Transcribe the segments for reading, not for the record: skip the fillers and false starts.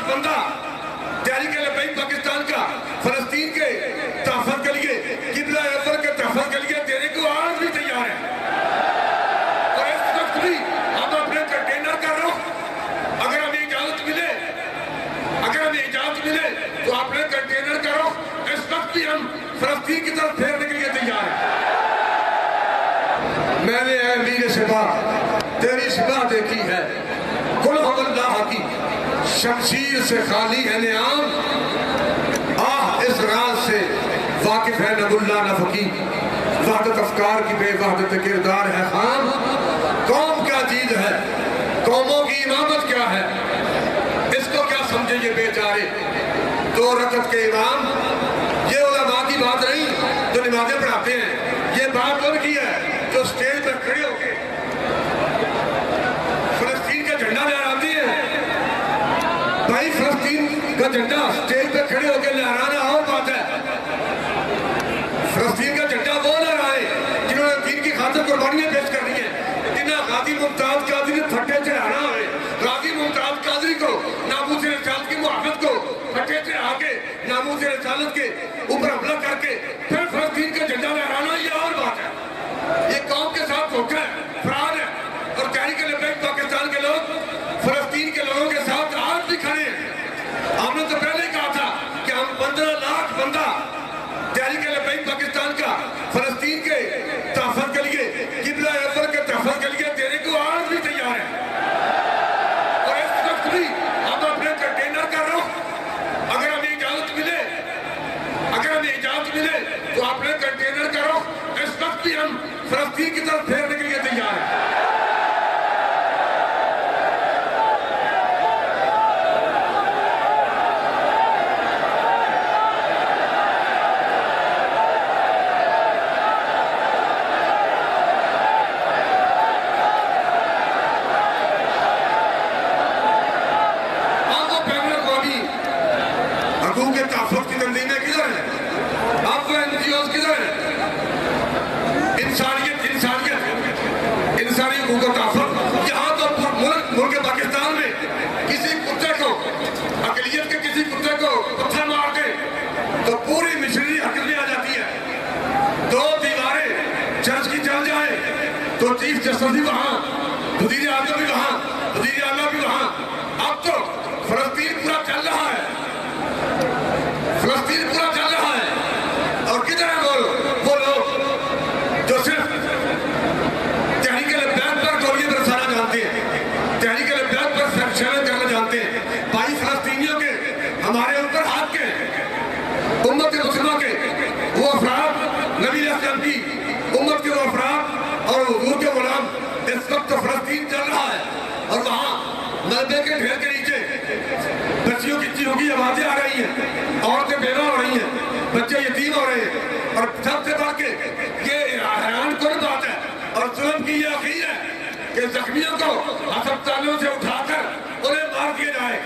बंदा तहरीक लबैक पाकिस्तान का फलस्तीन के तहफ़्फ़ुज़ के लिए, क़िबला अव्वल के तहफ़्फ़ुज़ के लिए देने को आज भी तैयार है। और इस वक्त भी हम अपने कंटेनर का रुख, अगर हमें इजाजत मिले तो अपने कंटेनर का रुख इस वक्त भी हम फलस्तीन की तरफ फेरने के लिए तैयार हैं। मैंने अमीर शिबा तेरी शिबा देखी है, कुल अल्लाह की शमशीर से खाली है नियाम, आह इस राज से वाकिफ है नबुल्ला नफकी, वहदत अफकार की बेवहदत किरदार है खाम। कौम क्या चीज है, कौमों की इमामत क्या है, इसको क्या समझे ये बेचारे दो रकत के इमाम। ये उलमा की बात नहीं जो नमाजें पढ़ाते हैं, ये बात उनकी है जो स्टेज पर खड़े होके फलस्तीन का झंडा लहराती है। भाई फलस्तीन का झंडा स्टेज पे खड़े होकर लहराना और बात है, फलस्तीन का झंडा वो लहराए जिन्होंने दीन की खातिर कुर्बानियां पेश करनी है, जिन्हें गाजी मुमताज कादरी ने फट्टे चढ़ाना है। गाजी मुमताज कादरी को नामूस रिसालत की मुहाफिज को फट्टे चढ़ा के नामूस रिसालत के ऊपर हमला करके फिर फलस्तीन का झंडा लहराना, ये और बात है। ये कौम के साथ धोखा है, फराड है। और तहरीक लबैक पाकिस्तान के लोग फलस्तीन के लोगों के साथ आज भी खड़े हैं। हमने तो पहले ही कहा था कि हम 15 लाख बंदा तहरीक लबैक पाकिस्तान का फलस्तीन के तहफ़्फ़ुज़ के लिए, क़िबला अव्वल के तहफ़्फ़ुज़ के लिए देने को आज भी तैयार है। और इस वक्त भी हम अपने कंटेनर का रुख, अगर हमें इजाजत मिले तो अपने कंटेनर का रुख इस वक्त भी हम फलस्तीन की तरफ फेरने के लिए तैयार हैं। तो चीफ जस्टिस भी वहां, वजीर आजम भी वहां, वजीर आला भी वहां। अब तो फलस्तीन पूरा चल रहा है, फलस्तीन पूरा चल रहा है। और किधर है वो लोग जो सिर्फ तहरीक लबैक पर गोलियां बरसाना जानते हैं, तहरीक लबैक पर सेक्शन करना जानते हैं। भाई फलस्तीनियों के हमारे ऊपर हाथ के उम्मत मुस्लिमा के वो अफराद, नबी असलम की उम्मत के वो अफराद और हुजूर के गुलाम इस वक्त फलस्तीन चल रहा है। और वहाँ मलबे के ढेर के नीचे बच्चियों की चीखों की आवाजें आ रही हैं, औरतें बेवा हो रही हैं, बच्चे यतीम हो रहे हैं। और सबसे बढ़ के ये हैरान कुन बात है और जुल्म की ये अखीर है कि जख्मियों को अस्पतालों से उठाकर उन्हें मार दिया जाए,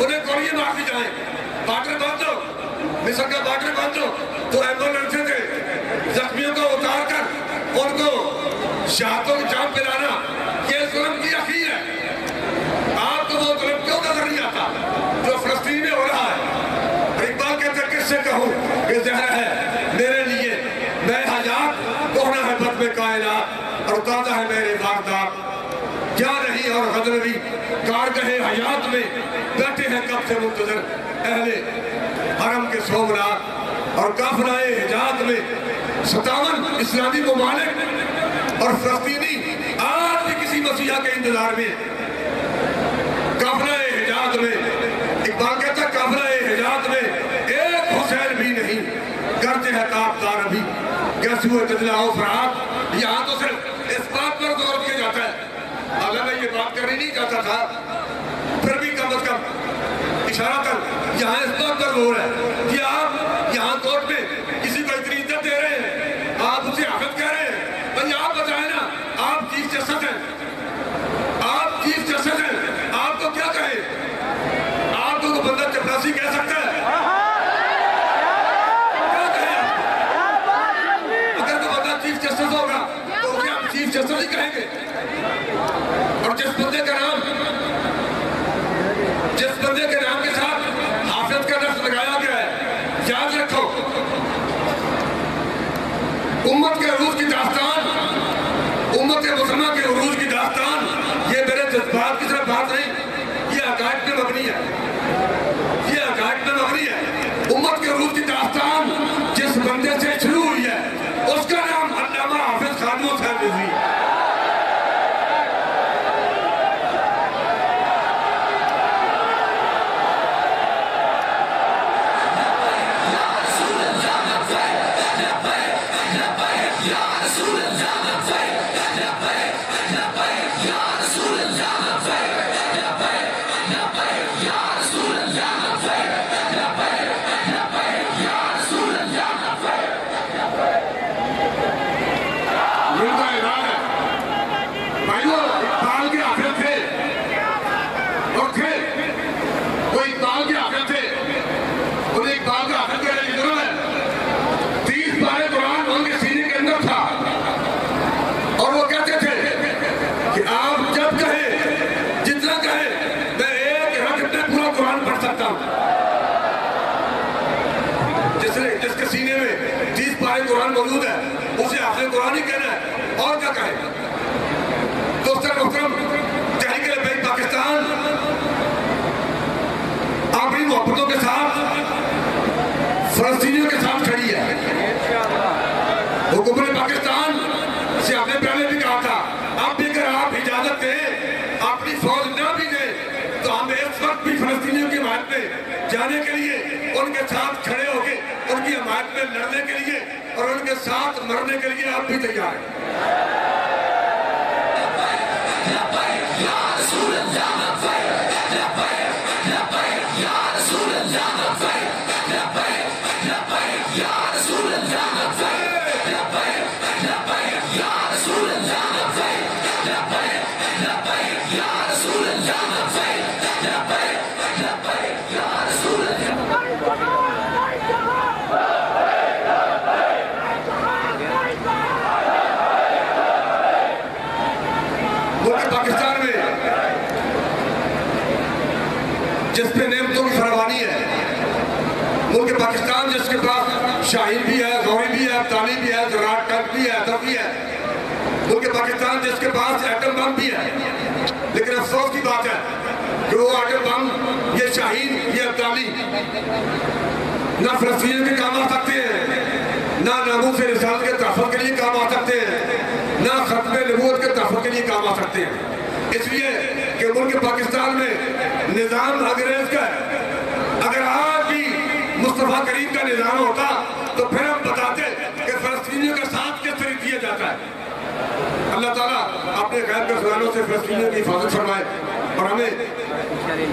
उन्हें गोलियां मार दी जाए। बॉर्डर बंद हो, मिस्र का बॉर्डर बंद हो तो एम्बुलेंस से जख्मियों को उतार कर उनको शहादतों की जाम पिलाना, ये जुल्म की अखीर है। आपको वो जुल्म क्यों नजर नहीं आता जो फलस्तीन में हो रहा है? इकबाल कहते हैं किससे कहूँ कि जहर है मेरे लिए मैं हयात, कोहना है बद में कायनात और ताज़ा है मेरे वारदात। क्या नहीं और गदरवी कारगहे हयात में बैठे हैं कब से मुंतजर अहले हरम के सोमनाथ। और काफिलाए हिजाज में 57 इस्लामी ममालिक और फलस्तीनी आज भी किसी मसीहा के इंतजार में। काफिलाए हिजाज में इकबाल कहता है काफिलाए हिजाज में एक हुसैन भी नहीं, करते हैं ताबदार अभी कैसे हुए तजलाओ फरात। यहाँ तो सिर्फ इस बात पर जोर दिया जाता है, हालांकि मैं ये बात करनी नहीं चाहता था, फिर भी कम अज कम इशारा कर यहाँ इस बात पर जोर है कि आप यहाँ कोर्ट में किसी को इतनी इज्जत दे रहे हैं, आप उसे हफत कह रहे हैं। भाई आप बताए ना, आप चीफ जस्टिस हैं, आप चीफ जस्टिस हैं, आपको क्या कहे? आपको तो बंदा चपरासी कह सकता है, क्या कहे? अगर तो बंदा चीफ जस्टिस होगा तो क्या हम चीफ जस्टिस ही कहेंगे? और जिस बंदे का उम्मत के उरूज की दास्तान, उम्मत मुसलमान के उरूज की दास्तान, ये मेरे जज्बात की तरफ बात नहीं, ये अकायद पे मबनी है, ये अकायद पे मबनी है। उम्मत के उरूज की दास्तान जिस बंदे से शुरू हुई है उसका नाम अल्लामा हाफिज खानमो साहब रिजवी है। जिसके सीने में 30 पारे कुरान मौजूद है उसे हाफिज़ कुरान ही कहना है, और क्या कहे। दोस्तों मोहतरम, तहरीक लब्बैक पाकिस्तान अपनी मोहब्बतों के साथ फलस्तीनियों के साथ खड़ी है। हुकूमत पाकिस्तान से आपने पहले भी कहा था, अब भी अगर आप इजाजत दें, अपनी फौज न भी दें, तो हम इस वक्त भी फलस्तीनियों की हिमायत में जाने के लिए, उनके साथ खड़े होके उनकी हिमायत में लड़ने के लिए और उनके साथ मरने के लिए आप भी तैयार हैं। पाकिस्तान में जिस पे नेमतों की फरमानी है, मुल्क पाकिस्तान जिसके पास शाहीन भी है, गौरी भी है, ताली भी है, जोराट टंक भी है, अदब भी है, मुल्क पाकिस्तान जिसके पास एटम बम भी है। लेकिन अफसोस की बात है कि वो एटम बम, ये शाहीन, ये अब्दाली ना फलस्तीनियों के काम आ सकते हैं, ना नामूस रिसालत के तहफ़्फ़ुज़ के लिए काम आ सकते हैं, ना खत्म नबूवत के तहफ़्फ़ुज़ के लिए काम आ सकते हैं। इसलिए कि मुल्क पाकिस्तान में निज़ाम अंग्रेज का है। अगर आज भी मुस्तफ़ा करीम का निज़ाम होता तो फिर हम बताते कि फलस्तीनियों का साथ किस तरह दिया जाता है। अल्लाह ताला अपने गैर के ख़जानों से फलस्तीनियों की हिफाजत फरमाए और हमें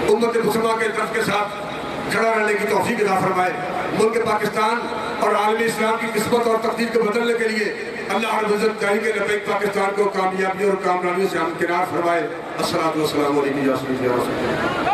उम्मत मुसलमान के तरफ के साथ खड़ा रहने की तौफीक अता फरमाए। मुल्क पाकिस्तान और आलमी इस्लाम की किस्मत और तकदीर को बदलने के लिए अल्लाह रब्बुल इज़्ज़त तहरीक लब्बैक पाकिस्तान को कामयाबी और कामरानियों से हमकिनार फरमाए। अस्सलातु वस्सलामु अलैकुम या रसूलल्लाह।